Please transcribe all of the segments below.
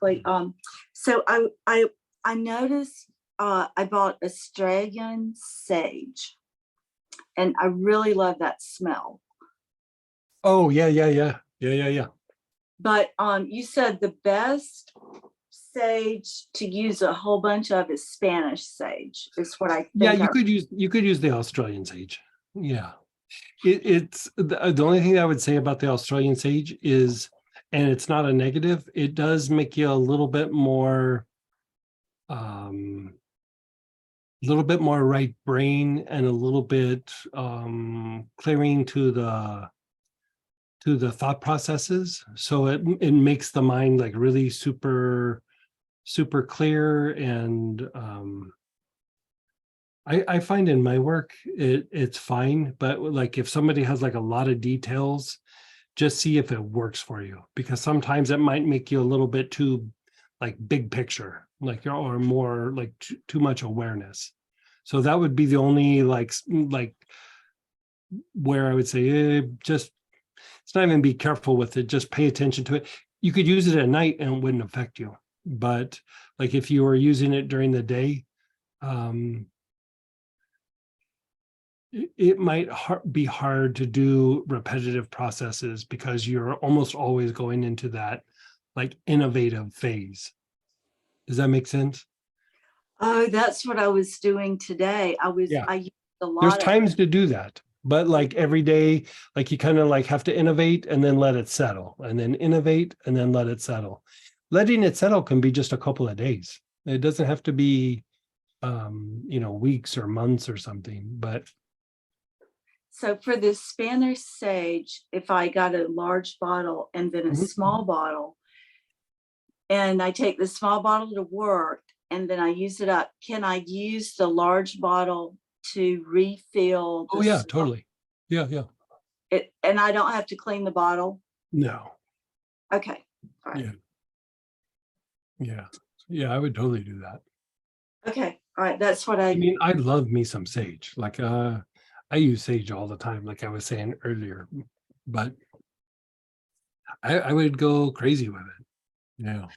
quickly. So I noticed I bought Australian sage, and I really love that smell. Oh, yeah. But you said the best sage to use a whole bunch of is Spanish sage, is what I Yeah, think. you could use the Australian sage. Yeah. It's the only thing I would say about the Australian sage is, and it's not a negative, it does make you a little bit more right brain and a little bit clearing to the thought processes. So it makes the mind like really super clear. And I find in my work it's fine, but like if somebody has like a lot of details, just see if it works for you, because sometimes it might make you a little bit too like big picture, like or more like too much awareness. So that would be the only like where I would say just it's not even be careful with it, just pay attention to it. You could use it at night and it wouldn't affect you, but like if you were using it during the day, um it might be hard to do repetitive processes because you're almost always going into that like innovative phase. Does that make sense? Oh, that's what I was doing today. Yeah. I used a There's lot of. times to do that, but like every day, like you kind of like have to innovate and then let it settle, and then innovate and then let it settle. Letting it settle can be just a couple of days. It doesn't have to be weeks or months or something, but So for this Spanish sage, if I got a large bottle and then a Mhm. small bottle, and I take the small bottle to work and then I use it up, can I use the large bottle to refill Oh the yeah, small totally. Yeah. it, and I don't have to clean the bottle? No. Okay. All right. Yeah. Yeah. Yeah, I would totally do that. Okay. All right. That's what I I. mean, I love me some sage. Like I use sage all the time, like I was saying earlier, but I would go crazy with it. Yeah.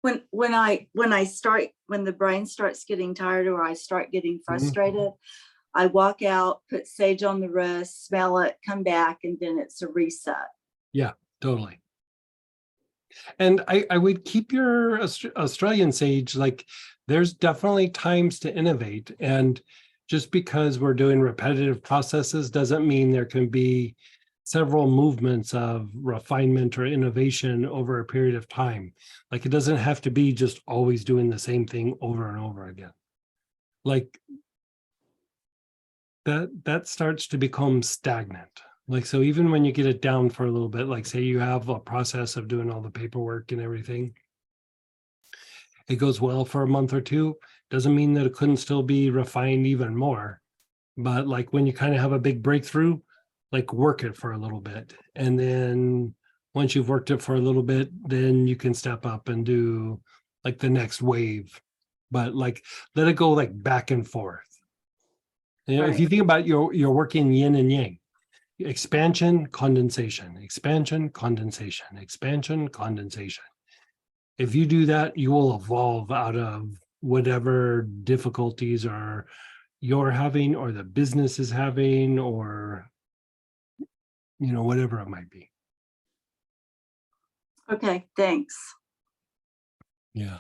When the brain starts getting tired or I start getting Mhm. frustrated, I walk out, put sage on the wrist, smell it, come back, and then it's a reset. Yeah, totally. And I would keep your Australian sage, like there's definitely times to innovate. And just because we're doing repetitive processes doesn't mean there can be several movements of refinement or innovation over a period of time. Like it doesn't have to be just always doing the same thing over and over again. Like that starts to become stagnant. Like so even when you get it down for a little bit, like say you have a process of doing all the paperwork and everything, it goes well for a month or two, doesn't mean that it couldn't still be refined even more. But like when you kind of have a big breakthrough, like work it for a little bit. And then once you've worked it for a little bit, then you can step up and do like the next wave. But like let it go like back and forth. You know, if Right. you think about your working yin and yang, expansion, condensation, expansion, condensation, expansion, condensation. If you do that, you will evolve out of whatever difficulties are you're having or the business is having or whatever it might be. Okay. Thanks. Yeah.